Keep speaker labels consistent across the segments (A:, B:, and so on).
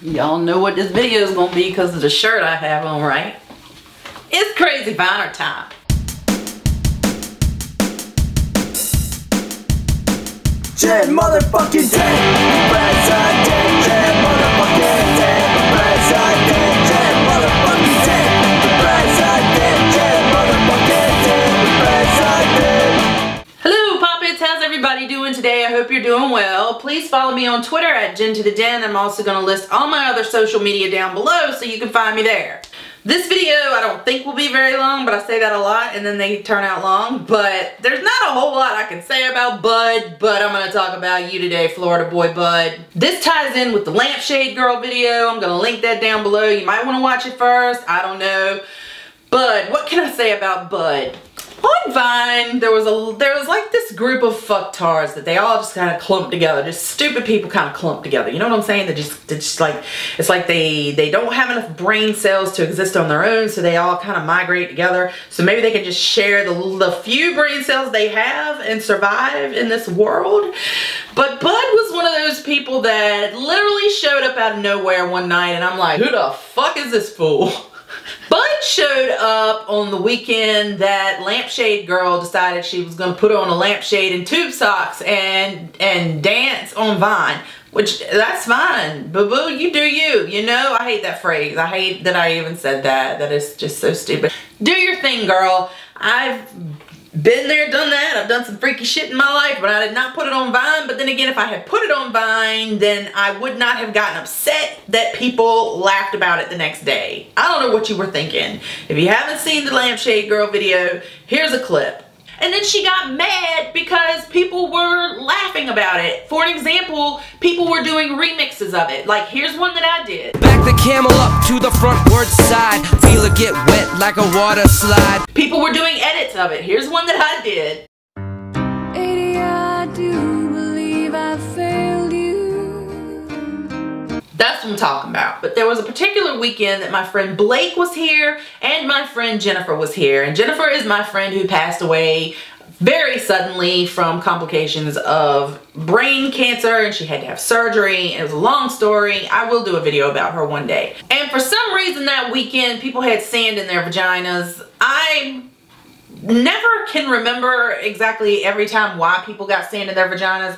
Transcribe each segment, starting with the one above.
A: Y'all know what this video is gonna be because of the shirt I have on, right? It's crazy Viner time.
B: Jen motherfucking Jen, president, Jen motherfucking Jen, president, Jen motherfucking Jen, president, Jen motherfucking Jen, president.
A: Hello Poppets, how's everybody doing today? I hope you're doing well. Please follow me on Twitter at Jen to the Den. I'm also going to list all my other social media down below so you can find me there. This video I don't think will be very long, but I say that a lot and then they turn out long. But there's not a whole lot I can say about Bud, but I'm going to talk about you today, Florida boy Bud. This ties in with the Lampshade Girl video. I'm going to link that down below. You might want to watch it first. I don't know. But what can I say about Bud? On Vine, there was like this group of fucktards that they all just kind of clumped together. Just stupid people kind of clumped together. You know what I'm saying? They're just like, it's like they don't have enough brain cells to exist on their own, so they all kind of migrate together. So maybe they can just share the few brain cells they have and survive in this world. But Bud was one of those people that literally showed up out of nowhere one night, and I'm like, who the fuck is this fool? Bud showed up on the weekend that Lampshade Girl decided she was going to put on a lampshade and tube socks and dance on Vine. Which, that's fine. Boo-boo, you do you. You know, I hate that phrase. I hate that I even said that. That is just so stupid. Do your thing, girl. I've been there, done that. I've done some freaky shit in my life, but I did not put it on Vine. But then again, if I had put it on Vine, then I would not have gotten upset that people laughed about it the next day. I don't know what you were thinking. If you haven't seen the Lampshade Girl video, here's a clip. And then she got mad because people were laughing about it. For an example, people were doing remixes of it. Like, here's one that I did.
C: Back the camel up to the frontward side. Feel it get wet like a water slide.
A: People were doing edits of it. Here's one that I did.
D: Adia, I do believe I failed you.
A: That's what I'm talking about. But there was a particular weekend that my friend Blake was here and my friend Jennifer was here. And Jennifer is my friend who passed away very suddenly from complications of brain cancer, and she had to have surgery. It was a long story. I will do a video about her one day. And for some reason that weekend, people had sand in their vaginas. I never can remember exactly every time why people got sand in their vaginas.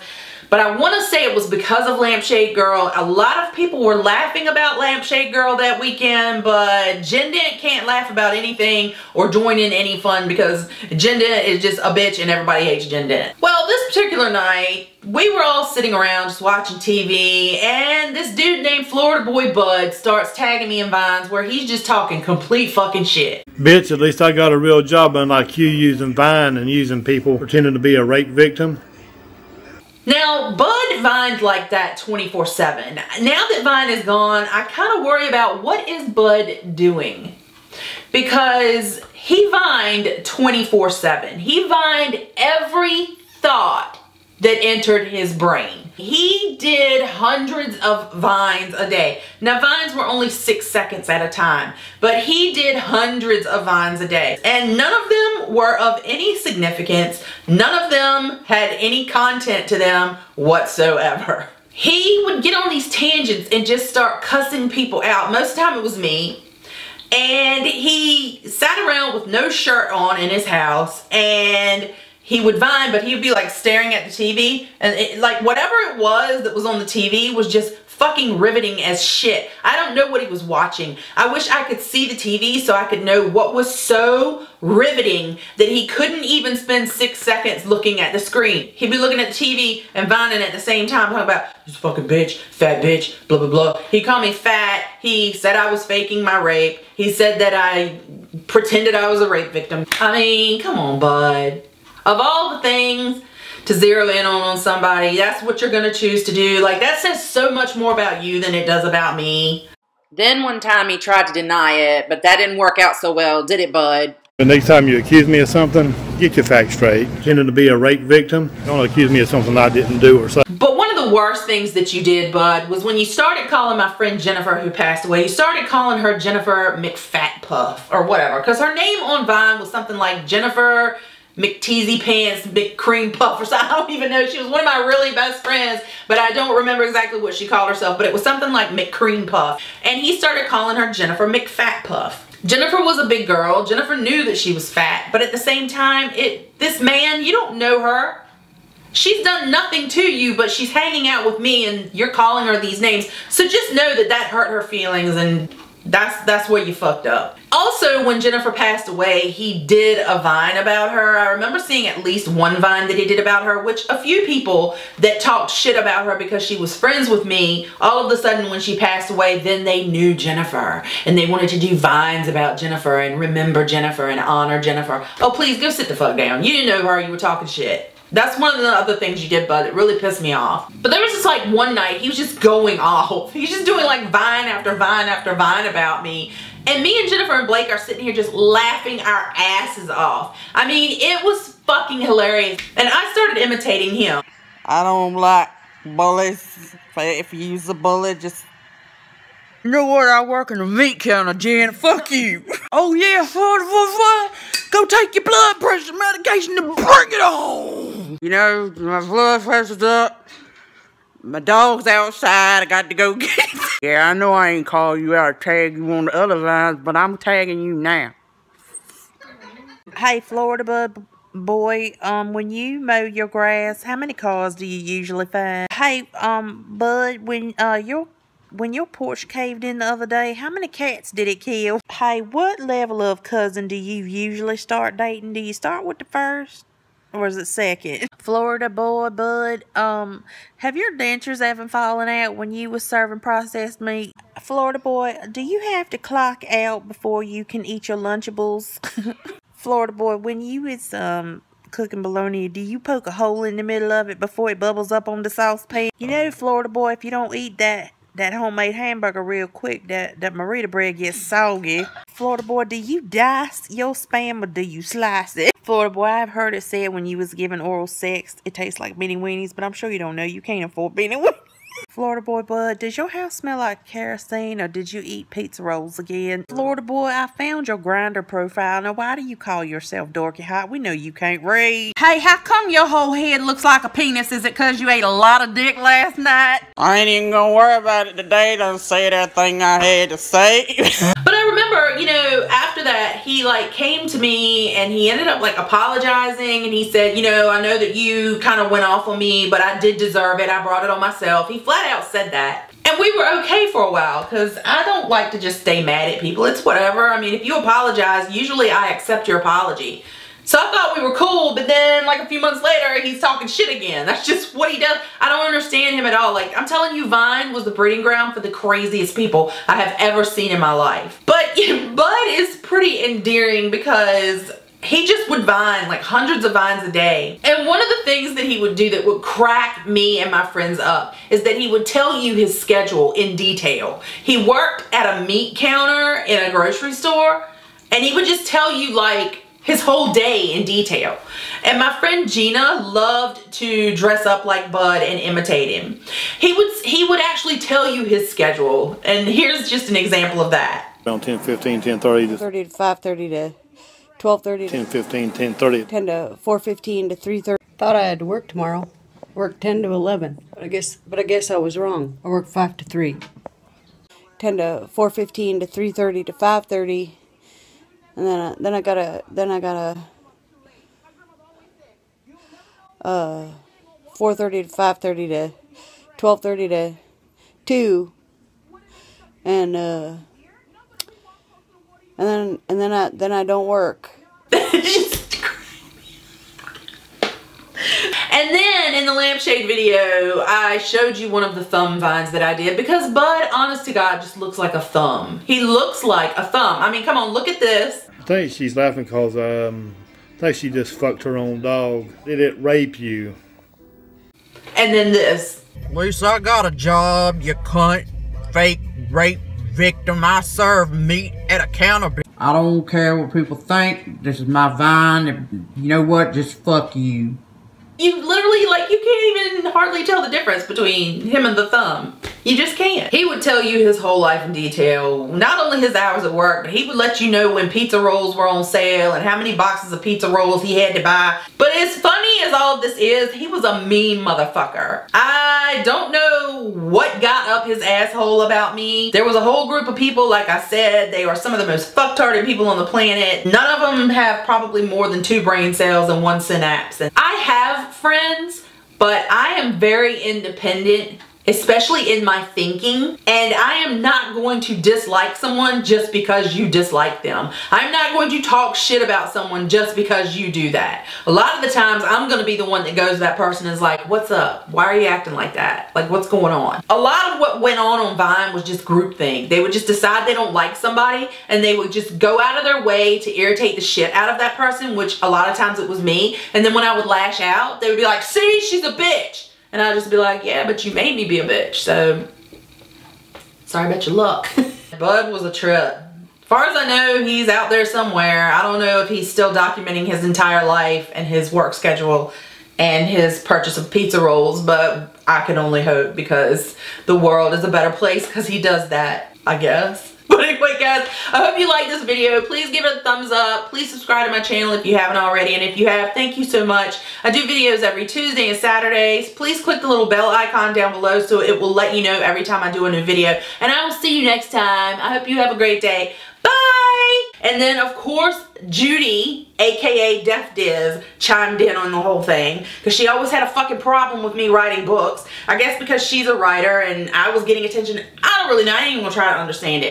A: But I want to say it was because of Lampshade Girl. A lot of people were laughing about Lampshade Girl that weekend, but Askjendent can't laugh about anything or join in any fun because Askjendent is just a bitch and everybody hates Askjendent. Well, this particular night, we were all sitting around just watching TV, and this dude named Florida boy Bud starts tagging me in Vines where he's just talking complete fucking shit.
E: Bitch, at least I got a real job unlike you using Vine and using people pretending to be a rape victim.
A: Now, Bud vined like that 24/7. Now that Vine is gone, I kind of worry about what is Bud doing. Because he vined 24/7. He vined every thought that entered his brain. He did hundreds of vines a day. Now, vines were only 6 seconds at a time, but he did hundreds of vines a day. And none of them were of any significance. None of them had any content to them whatsoever. He would get on these tangents and just start cussing people out. Most of the time it was me. And he sat around with no shirt on in his house, and he would vine, but he would be like staring at the TV, and like whatever it was that was on the TV was just fucking riveting as shit. I don't know what he was watching. I wish I could see the TV so I could know what was so riveting that he couldn't even spend 6 seconds looking at the screen. He'd be looking at the TV and vining at the same time, talking about, this fucking bitch, fat bitch, blah, blah, blah. He called me fat. He said I was faking my rape. He said that I pretended I was a rape victim. I mean, come on, Bud. Of all the things to zero in on somebody, that's what you're gonna choose to do. Like, that says so much more about you than it does about me. Then one time he tried to deny it, but that didn't work out so well, did it, Bud?
E: The next time you accuse me of something, get your facts straight. Pretending to be a rape victim, don't accuse me of something I didn't do or say.
A: But one of the worst things that you did, Bud, was when you started calling my friend Jennifer, who passed away, you started calling her Jennifer McFatpuff or whatever, because her name on Vine was something like Jennifer McTeasy Pants, McCream Puff or something. I don't even know. She was one of my really best friends, but I don't remember exactly what she called herself, but it was something like McCream Puff. And he started calling her Jennifer McFat Puff. Jennifer was a big girl. Jennifer knew that she was fat, but at the same time, this man, you don't know her. She's done nothing to you, but she's hanging out with me and you're calling her these names. So just know that that hurt her feelings, and that's where you fucked up. Also, when Jennifer passed away, he did a Vine about her. I remember seeing at least one Vine that he did about her, which a few people that talked shit about her because she was friends with me, all of a sudden when she passed away, then they knew Jennifer and they wanted to do Vines about Jennifer and remember Jennifer and honor Jennifer. Oh, please go sit the fuck down. You didn't know her, you were talking shit. That's one of the other things you did, bud. It really pissed me off. But there was just like one night, he was just going off. He's just doing like Vine after Vine after Vine about me. And me and Jennifer and Blake are sitting here just laughing our asses off. I mean, it was fucking hilarious. And I started imitating him.
F: I don't like bullies. If you use a bully, just... You know what? I work in a meat counter, Jen. Fuck you. Oh yeah, go take your blood pressure medication and bring it on. You know, my blood pressure's up. My dog's outside. I got to go get it. Yeah, I know I ain't call you out or tag you on the other lines, but I'm tagging you now. Hey, Florida boy, when you mow your grass, how many cars do you usually find? Hey, bud, when your porch caved in the other day, how many cats did it kill? Hey, what level of cousin do you usually start dating? Do you start with the first? Or is it second? Florida boy, bud, have your dentures ever fallen out when you was serving processed meat? Florida boy, do you have to clock out before you can eat your Lunchables? Florida boy, when you is, cooking bologna, do you poke a hole in the middle of it before it bubbles up on the saucepan? You know, Florida boy, if you don't eat that homemade hamburger real quick, that Marita bread gets soggy. Florida boy, do you dice your spam or do you slice it? Florida boy, I've heard it said when you was given oral sex, it tastes like beanie weenies, but I'm sure you don't know. You can't afford beanie weenies. Florida boy, bud, does your house smell like kerosene or did you eat pizza rolls again? Florida boy, I found your Grindr profile. Now, why do you call yourself dorky hot? We know you can't read. Hey, how come your whole head looks like a penis? Is it because you ate a lot of dick last night? I ain't even gonna worry about it today. Done said everything I had to say.
A: But I remember, you know, after that, he like came to me and he ended up like apologizing and he said, you know, I know that you kind of went off on me, but I did deserve it. I brought it on myself. He flat out said that. And we were okay for a while because I don't like to just stay mad at people. It's whatever. I mean, if you apologize, usually I accept your apology. So I thought we were cool, but then like a few months later, he's talking shit again. That's just what he does. I don't understand him at all. Like, I'm telling you, Vine was the breeding ground for the craziest people I have ever seen in my life. But Bud is pretty endearing because he just would Vine like hundreds of Vines a day. And one of the things that he would do that would crack me and my friends up is that he would tell you his schedule in detail. He worked at a meat counter in a grocery store and he would just tell you like his whole day in detail. And my friend Gina loved to dress up like Bud and imitate him. He would actually tell you his schedule. And here's just an example of that.
E: Around 10:15, 10:30 to
F: 30 to 5:30 to 12:30 to
E: 10:15, 10:30.
F: 10 to 4:15 to 3:30. Thought I had to work tomorrow. Worked 10 to 11. But I guess I was wrong. I worked 5 to 3. 10 to 4:15 to 3:30 to 5:30. And then I gotta 4:30 to 5:30 to 12:30 to 2. And then I don't work.
A: And then in the lampshade video, I showed you one of the thumb vines that I did because Bud, honest to God, just looks like a thumb. He looks like a thumb. I mean, come on, look at this.
E: I think she's laughing because I think she just fucked her own dog. Did it rape you?
A: And then this.
F: At least I got a job, you cunt. Fake rape victim. I serve meat at a counter. I don't care what people think. This is my Vine. You know what? Just fuck you.
A: You literally, like, you can't even hardly tell the difference between him and the thumb. You just can't. He would tell you his whole life in detail, not only his hours at work, but he would let you know when pizza rolls were on sale and how many boxes of pizza rolls he had to buy. But as funny as all of this is, he was a mean motherfucker. I don't know what got up his asshole about me. There was a whole group of people, like I said, they are some of the most fucktarded people on the planet. None of them have probably more than 2 brain cells and 1 synapse. And I have friends, but I am very independent, especially in my thinking, and I am not going to dislike someone just because you dislike them. I'm not going to talk shit about someone just because you do that. A lot of the times I'm going to be the one that goes to that person and is like, what's up? Why are you acting like that? Like, what's going on? A lot of what went on Vine was just groupthink. They would just decide they don't like somebody and they would just go out of their way to irritate the shit out of that person, which a lot of times it was me. And then when I would lash out, they would be like, see, she's a bitch. And I'd just be like, yeah, but you made me be a bitch, so sorry about your luck. Bud was a trip. As far as I know, he's out there somewhere. I don't know if he's still documenting his entire life and his work schedule and his purchase of pizza rolls, but I can only hope, because the world is a better place because he does that, I guess. But anyway, guys, I hope you liked this video. Please give it a thumbs up. Please subscribe to my channel if you haven't already. And if you have, thank you so much. I do videos every Tuesday and Saturdays. Please click the little bell icon down below so it will let you know every time I do a new video. And I will see you next time. I hope you have a great day. Bye! And then, of course, Judy, aka Def Diz, chimed in on the whole thing, because she always had a fucking problem with me writing books. I guess because she's a writer and I was getting attention. I don't really know. I ain't even gonna try to understand it.